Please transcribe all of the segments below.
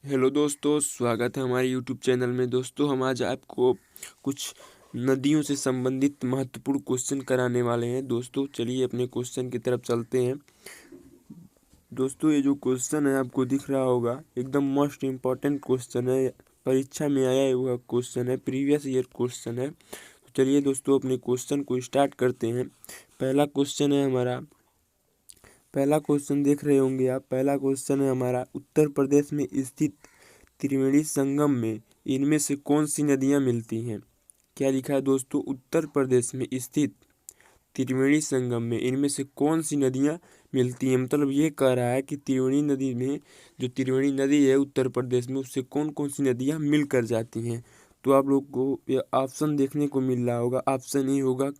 Hello दोस्तों, स्वागत है हमारे यूट्यूब चैनल में। दोस्तों, हम आज आपको कुछ नदियों से संबंधित महत्वपूर्ण क्वेश्चन कराने वाले हैं। दोस्तों, चलिए अपने क्वेश्चन की तरफ चलते हैं। दोस्तों, ये जो क्वेश्चन है आपको दिख रहा होगा, एकदम मोस्ट इम्पॉर्टेंट क्वेश्चन है। परीक्षा में आया हुआ क्वेश्चन है, प्रीवियस ईयर क्वेश्चन है। तो चलिए दोस्तों, अपने क्वेश्चन को स्टार्ट करते हैं। पहला क्वेश्चन है हमारा, पहला क्वेश्चन देख रहे होंगे आप। पहला क्वेश्चन है हमारा, उत्तर प्रदेश में स्थित त्रिवेणी संगम में इनमें से कौन सी नदियां मिलती हैं। क्या लिखा है दोस्तों, उत्तर प्रदेश में स्थित त्रिवेणी संगम में इनमें से कौन सी नदियां मिलती हैं। मतलब ये कह रहा है कि त्रिवेणी नदी में, जो त्रिवेणी नदी है उत्तर प्रदेश में, उससे कौन कौन सी नदियां मिलकर जाती हैं। तो आप लोग को ये ऑप्शन देखने को मिल रहा होगा। ऑप्शन ए होगा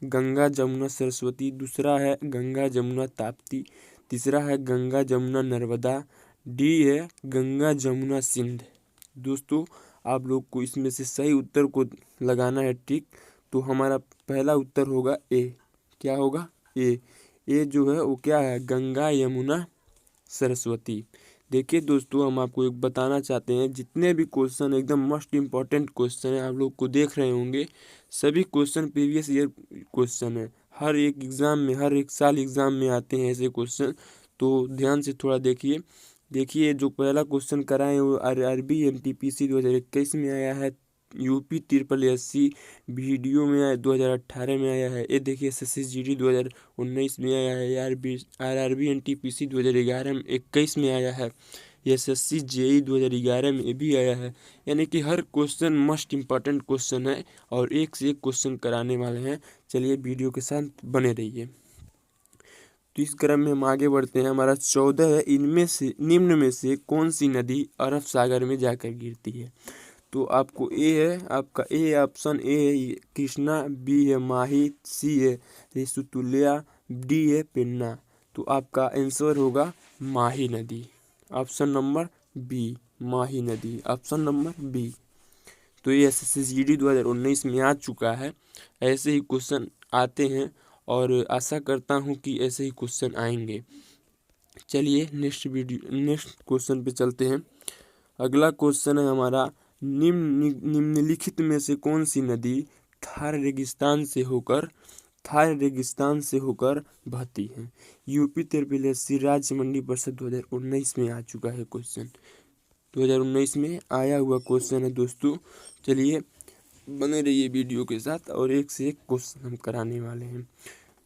गंगा जमुना सरस्वती, दूसरा है गंगा जमुना ताप्ती, तीसरा है गंगा जमुना नर्मदा, डी है गंगा जमुना सिंध। दोस्तों, आप लोग को इसमें से सही उत्तर को लगाना है टिक। तो हमारा पहला उत्तर होगा ए। क्या होगा, ए। ए जो है वो क्या है, गंगा यमुना सरस्वती। देखिए दोस्तों, हम आपको एक बताना चाहते हैं, जितने भी क्वेश्चन एकदम मोस्ट इम्पॉर्टेंट क्वेश्चन है आप लोग को देख रहे होंगे, सभी क्वेश्चन प्रीवियस ईयर क्वेश्चन है। हर एक एग्ज़ाम में, हर एक साल एग्ज़ाम में आते हैं ऐसे क्वेश्चन। तो ध्यान से थोड़ा देखिए। देखिए, जो पहला क्वेश्चन कराए वो आरआरबी एनटीपीसी 2021 में आया है। यूपी ट्रिपल एससी वीडियो में आया 2018 में आया है। ये देखिए एसएससी जीडी 2019 में आया है। आरआरबी एनटीपीसी 2021 में आया है। एसएससी जेई 2011 में भी आया है। यानी कि हर क्वेश्चन मोस्ट इम्पॉर्टेंट क्वेश्चन है और एक से एक क्वेश्चन कराने वाले हैं। चलिए वीडियो के साथ बने रहिए। तो इस क्रम में हम आगे बढ़ते हैं। हमारा 14 है, इनमें से निम्न में से कौन सी नदी अरब सागर में जाकर गिरती है। तो आपको ए है, आपका ए ऑप्शन ए है कृष्णा, बी है माही, सी है ऋषितुल्या, डी है पेन्ना। तो आपका आंसर होगा माही नदी। ऑप्शन नंबर बी, माही नदी, ऑप्शन नंबर बी। तो ये एसएससी जीडी 2019 में आ चुका है। ऐसे ही क्वेश्चन आते हैं और आशा करता हूँ कि ऐसे ही क्वेश्चन आएंगे। चलिए नेक्स्ट क्वेश्चन पे चलते हैं। अगला क्वेश्चन है हमारा, निम्नलिखित में से कौन सी नदी थार रेगिस्तान से होकर बहती है। यूपी ट्रिपल एससी राज्य मंडी परिषद 2019 में आ चुका है क्वेश्चन। 2019 में आया हुआ क्वेश्चन है दोस्तों। चलिए बने रहिए वीडियो के साथ और एक से एक क्वेश्चन हम कराने वाले हैं।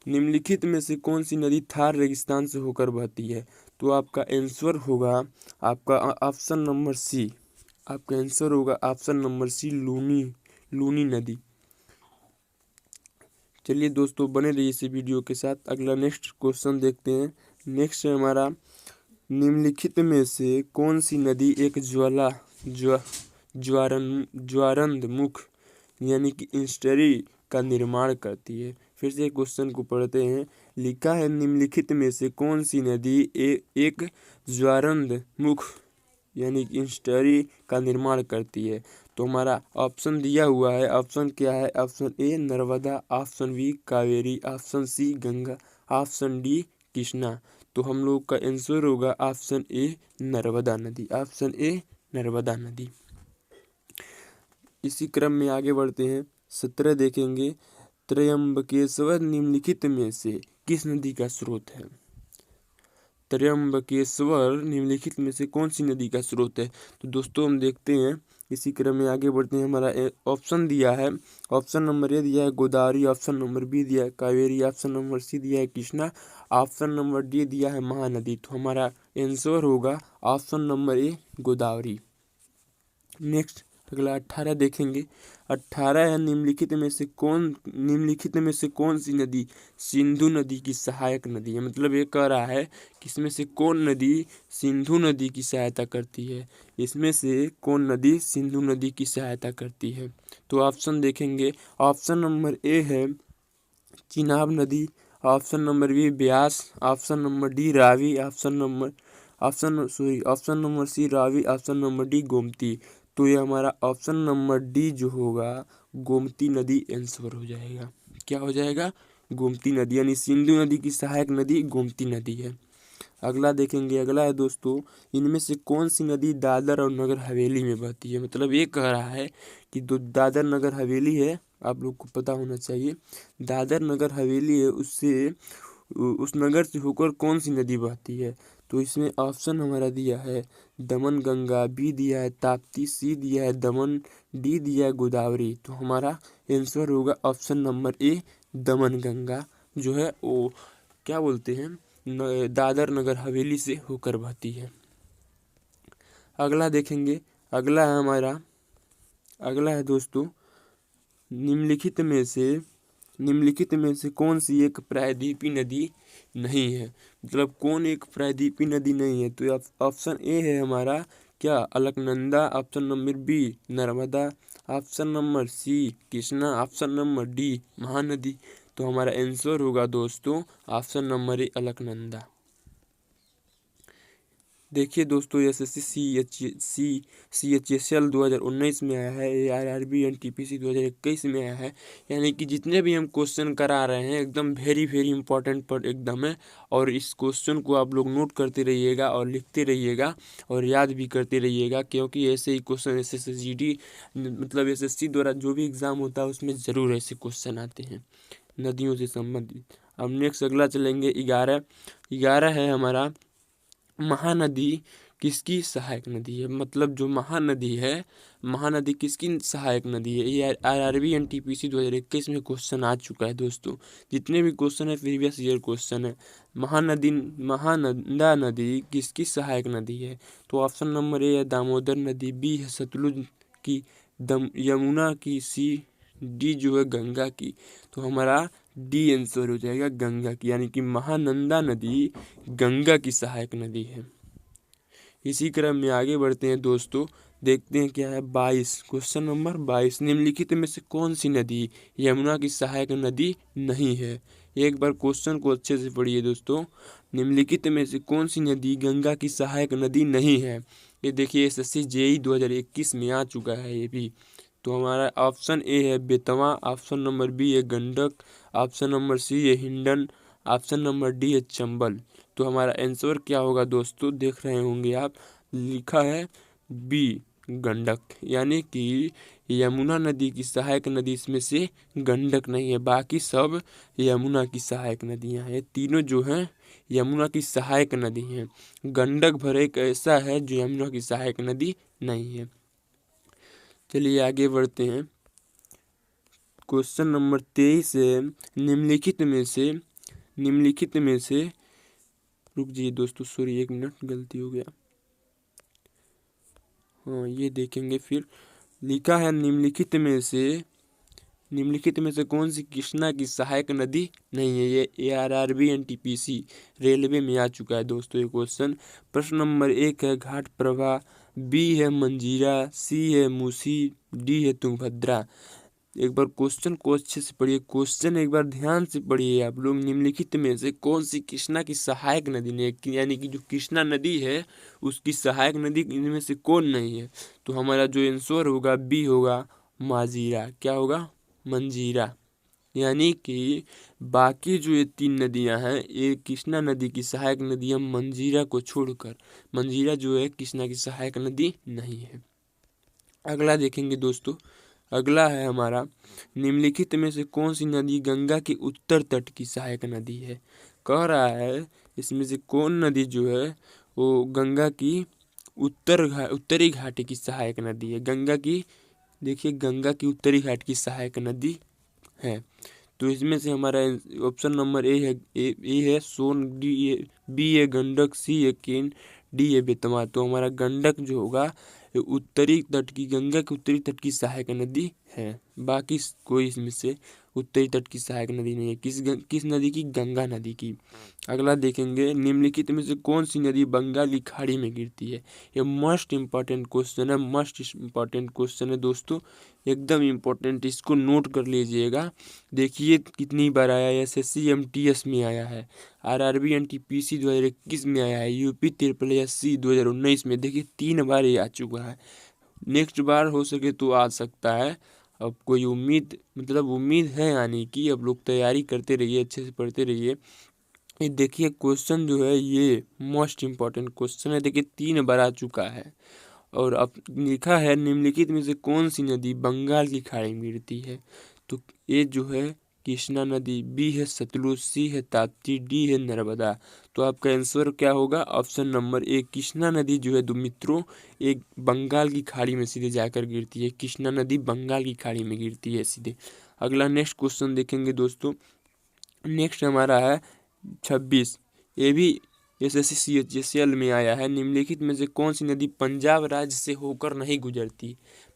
निम्नलिखित में से कौन सी नदी थार रेगिस्तान से होकर बहती है। तो आपका आंसर होगा, आपका ऑप्शन नंबर सी। आपका आंसर होगा ऑप्शन नंबर सी, लूनी नदी। चलिए दोस्तों बने रहिए इसी वीडियो के साथ। अगला नेक्स्ट क्वेश्चन देखते हैं। नेक्स्ट है हमारा, निम्नलिखित में से कौन सी नदी एक ज्वारंद मुख यानी कि इंस्टरी का निर्माण करती है। फिर से क्वेश्चन को पढ़ते हैं। लिखा है, निम्नलिखित में से कौन सी नदी एक ज्वारंद मुख यानी कि इंस्टरी का निर्माण करती है। तो हमारा ऑप्शन दिया हुआ है। ऑप्शन क्या है, option A Narmada, option B Kaveri, option C Ganga, option D Krishna. तो हम लोग का आंसर होगा ऑप्शन ए नर्मदा नदी, ऑप्शन ए नर्मदा नदी। इसी क्रम में आगे बढ़ते हैं। 17 देखेंगे, त्र्यंबकेश्वर निम्नलिखित में से किस नदी का स्रोत है। त्र्यंबकेश्वर निम्नलिखित में से कौन सी नदी का स्रोत है। तो दोस्तों हम देखते हैं, इसी क्रम में आगे बढ़ते हैं। हमारा ऑप्शन दिया है, ऑप्शन नंबर ए दिया है गोदावरी, ऑप्शन नंबर बी दिया है कावेरी, ऑप्शन नंबर सी दिया है कृष्णा, ऑप्शन नंबर डी दिया है महानदी। तो हमारा आंसर होगा option number A Godavari. Next अगला 18 देखेंगे। 18 है, निम्नलिखित में से कौन सी नदी सिंधु नदी की सहायक नदी है। मतलब ये कह रहा है कि इसमें से कौन नदी सिंधु नदी की सहायता करती है। इसमें से कौन नदी सिंधु नदी की सहायता करती है। तो ऑप्शन देखेंगे। ऑप्शन नंबर ए है चिनाब नदी, option number B Beas, option number D Ravi, option number C Ravi, option number D Gomti. तो ये हमारा ऑप्शन नंबर डी जो होगा गोमती नदी आंसर हो जाएगा। क्या हो जाएगा, गोमती नदी, यानी सिंधु नदी की सहायक नदी गोमती नदी है। अगला देखेंगे, अगला है दोस्तों, इनमें से कौन सी नदी दादर और नगर हवेली में बहती है। मतलब ये कह रहा है कि जो दादर नगर हवेली है, आप लोग को पता होना चाहिए, दादर नगर हवेली है, उससे उस नगर से होकर कौन सी नदी बहती है। तो इसमें ऑप्शन हमारा दिया है दमन गंगा, बी दिया है ताप्ती, सी दिया है दमन, डी दिया है गोदावरी। तो हमारा आंसर होगा ऑप्शन नंबर ए, दमन गंगा, जो है वो क्या बोलते हैं, दादर नगर हवेली से होकर बहती है। अगला देखेंगे, अगला है हमारा, अगला है दोस्तों, निम्नलिखित में से कौन सी एक प्रायद्वीपीय नदी नहीं है। मतलब कौन एक प्रायद्वीपीय नदी नहीं है। तो ऑप्शन ए है हमारा क्या, Alaknanda, option number B Narmada, option number C Krishna, option number D Mahanadi. तो हमारा आंसर होगा दोस्तों ऑप्शन नंबर ए, अलकनंदा। देखिए दोस्तों, एसएससी CHSL 2019 में आया है, ARRB NTPC 2021 में आया है। यानी कि जितने भी हम क्वेश्चन करा रहे हैं एकदम वेरी इंपॉर्टेंट पर एकदम है। और इस क्वेश्चन को आप लोग नोट करते रहिएगा और लिखते रहिएगा और याद भी करते रहिएगा, क्योंकि ऐसे ही क्वेश्चन SSGD मतलब SSC द्वारा जो भी एग्ज़ाम होता है उसमें ज़रूर ऐसे क्वेश्चन आते हैं नदियों से संबंधित। अब नेक्स्ट अगला चलेंगे, 11 है हमारा, महानदी किसकी सहायक नदी है। मतलब जो महानदी है, महानदी किसकी सहायक नदी है। ये RRB NTPC 2021 में क्वेश्चन आ चुका है दोस्तों। जितने भी क्वेश्चन है प्रीवियस ईयर क्वेश्चन है। महानंदा नदी किसकी सहायक नदी है। तो ऑप्शन नंबर ए है दामोदर नदी, बी है सतलुज की, यमुना की, सी डी जो है गंगा की। तो हमारा डी आंसर हो जाएगा गंगा की, यानी कि महानंदा नदी गंगा की सहायक नदी है। इसी क्रम में आगे बढ़ते हैं दोस्तों, देखते हैं क्या है। 22 क्वेश्चन नंबर 22, निम्नलिखित में से कौन सी नदी यमुना की सहायक नदी नहीं है। एक बार क्वेश्चन को अच्छे से पढ़िए दोस्तों, निम्नलिखित में से कौन सी नदी गंगा की सहायक नदी नहीं है। ये देखिए SSC JEE 2021 में आ चुका है ये भी। तो हमारा ऑप्शन ए है बेतवा, ऑप्शन नंबर बी है गंडक, ऑप्शन नंबर सी है हिंडन, ऑप्शन नंबर डी है चंबल। तो हमारा आंसर क्या होगा दोस्तों, देख रहे होंगे आप, लिखा है बी गंडक, यानी कि यमुना नदी की सहायक नदी इसमें से गंडक नहीं है, बाकी सब यमुना की सहायक नदियां हैं। तीनों जो हैं यमुना की सहायक नदी हैं। गंडक भर एक ऐसा है जो यमुना की सहायक नदी नहीं है। चलिए आगे बढ़ते हैं, क्वेश्चन नंबर 23 है, निम्नलिखित में से रुक जाइए दोस्तों, सॉरी एक मिनट गलती हो गया। हाँ ये देखेंगे, फिर लिखा है निम्नलिखित में से कौन सी कृष्णा की सहायक नदी नहीं है। ये ARRB NTPC रेलवे में आ चुका है दोस्तों ये क्वेश्चन। प्रश्न नंबर 1 है घाट प्रभा, बी है मंजीरा, सी है मूसी, डी है तुंगभद्रा। एक बार क्वेश्चन को अच्छे से पढ़िए, क्वेश्चन एक बार ध्यान से पढ़िए आप लोग। निम्नलिखित में से कौन सी कृष्णा की सहायक नदी नहीं है, यानी कि जो कृष्णा नदी है उसकी सहायक नदी इनमें से कौन नहीं है। तो हमारा जो आंसर होगा बी होगा माजीरा। क्या होगा, मंजीरा। यानी कि बाकी जो ये 3 नदियां हैं ये कृष्णा नदी की सहायक नदियां, मंजीरा को छोड़कर। मंजीरा जो है कृष्णा की सहायक नदी नहीं है। अगला देखेंगे दोस्तों, अगला है हमारा, निम्नलिखित में से कौन सी नदी गंगा के उत्तर तट की सहायक नदी है। कह रहा है इसमें से कौन नदी जो है वो गंगा की उत्तरी घाटी की सहायक नदी है। गंगा की, देखिए गंगा की उत्तरी घाट की सहायक नदी है। तो इसमें से हमारा ऑप्शन नंबर ए है सोन, बी है गंडक, सी है केन, डी है बेतवा। तो हमारा गंडक जो होगा उत्तरी तट की, गंगा के उत्तरी तट की सहायक नदी है। बाकी कोई इसमें से उत्तरी तट की सहायक नदी नहीं है। किस नदी की, गंगा नदी की। अगला देखेंगे, निम्नलिखित में से कौन सी नदी बंगाली खाड़ी में गिरती है। ये मस्ट इम्पॉर्टेंट क्वेश्चन है, मस्ट इम्पॉर्टेंट क्वेश्चन है दोस्तों, एकदम इम्पोर्टेंट, इसको नोट कर लीजिएगा। देखिए कितनी बार आया है, SSC MTS में आया है, RRB NTPC 2021 में आया है, UP SSC 2019 में, देखिए 3 बार ये आ चुका है। नेक्स्ट बार हो सके तो आ सकता है। अब कोई उम्मीद है, यानी कि अब लोग तैयारी करते रहिए, अच्छे से पढ़ते रहिए ये देखिए क्वेश्चन जो है ये मोस्ट इम्पॉर्टेंट क्वेश्चन है। देखिए 3 बार आ चुका है और अब लिखा है निम्नलिखित में से कौन सी नदी बंगाल की खाड़ी में गिरती है। तो ए जो है कृष्णा नदी, बी है सतलुज, सी है ताप्ती, डी है नर्मदा। तो आपका आंसर क्या होगा? ऑप्शन नंबर ए कृष्णा नदी जो है दो मित्रों एक बंगाल की खाड़ी में सीधे जाकर गिरती है। कृष्णा नदी बंगाल की खाड़ी में गिरती है सीधे। अगला नेक्स्ट क्वेश्चन देखेंगे दोस्तों। नेक्स्ट हमारा है 26। ये भी SSC-HSL में आया है। निम्नलिखित में से कौन सी नदी पंजाब राज्य से होकर नहीं गुजरती?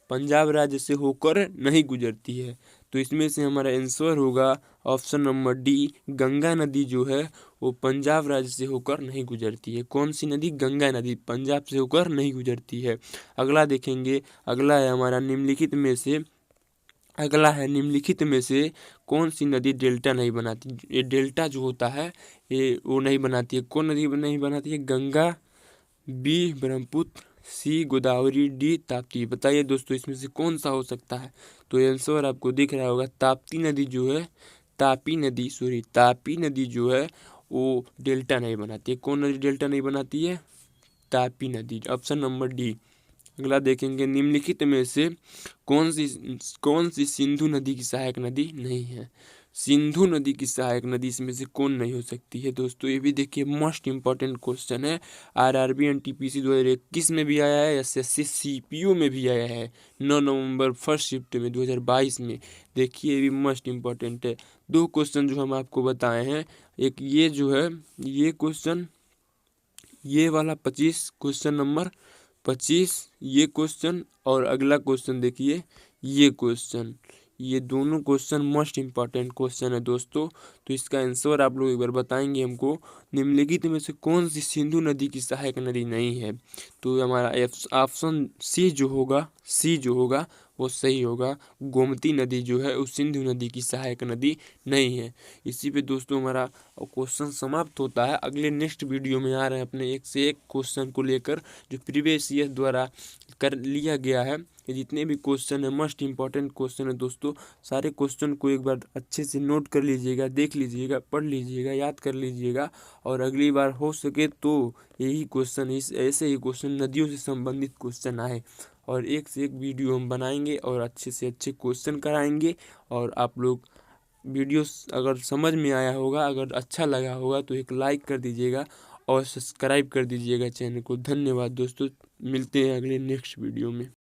पंजाब राज्य से होकर नहीं गुजरती है। तो इसमें से हमारा आंसर होगा ऑप्शन नंबर डी, गंगा नदी जो है वो पंजाब राज्य से होकर नहीं गुजरती है। कौन सी नदी? गंगा नदी पंजाब से होकर नहीं गुजरती है। अगला देखेंगे। अगला है हमारा निम्नलिखित में से कौन सी नदी डेल्टा नहीं बनाती? ये डेल्टा जो होता है ये वो नहीं बनाती है। कौन नदी नहीं बनाती है? गंगा, बी ब्रह्मपुत्र, सी गोदावरी, डी ताप्ती। बताइए दोस्तों इसमें से कौन सा हो सकता है? तो आंसर आपको दिख रहा होगा ताप्ती नदी जो है, तापी नदी जो है वो डेल्टा नहीं बनाती है। कौन नदी डेल्टा नहीं बनाती है? तापी नदी, ऑप्शन नंबर डी। अगला देखेंगे। निम्नलिखित में से कौन सी सिंधु नदी की सहायक नदी नहीं है? सिंधु नदी की सहायक नदी इसमें से कौन नहीं हो सकती है? दोस्तों ये भी देखिए मोस्ट इंपॉर्टेंट क्वेश्चन है। RRB NTPC 2021 में भी आया है, SSC CPU में भी आया है 9 नवंबर फर्स्ट शिफ्ट में 2022 में। देखिए ये भी मोस्ट इंपॉर्टेंट है। 2 क्वेश्चन जो हम आपको बताए हैं, एक ये जो है ये क्वेश्चन, ये वाला 25 क्वेश्चन नंबर 25 ये क्वेश्चन, और अगला क्वेश्चन देखिए ये क्वेश्चन। ये दोनों क्वेश्चन मोस्ट इम्पॉर्टेंट क्वेश्चन है दोस्तों। तो इसका आंसर आप लोग एक बार बताएंगे हमको। निम्नलिखित में से कौन सी सिंधु नदी की सहायक नदी नहीं है? तो हमारा ऑप्शन सी जो होगा वो सही होगा। गोमती नदी जो है उस सिंधु नदी की सहायक नदी नहीं है। इसी पे दोस्तों हमारा क्वेश्चन समाप्त होता है। अगले नेक्स्ट वीडियो में आ रहे हैं अपने एक से एक क्वेश्चन को लेकर जो प्रीवियस ईयर द्वारा कर लिया गया है। ये जितने भी क्वेश्चन है मोस्ट इम्पॉर्टेंट क्वेश्चन है दोस्तों। सारे क्वेश्चन को एक बार अच्छे से नोट कर लीजिएगा, देख लीजिएगा, पढ़ लीजिएगा, याद कर लीजिएगा, और अगली बार हो सके तो यही क्वेश्चन ऐसे ही क्वेश्चन नदियों से संबंधित क्वेश्चन आए और एक से एक वीडियो हम बनाएंगे और अच्छे से अच्छे क्वेश्चन कराएंगे। और आप लोग वीडियो अगर समझ में आया होगा, अगर अच्छा लगा होगा तो एक लाइक कर दीजिएगा और सब्सक्राइब कर दीजिएगा चैनल को। धन्यवाद दोस्तों, मिलते हैं अगले नेक्स्ट वीडियो में।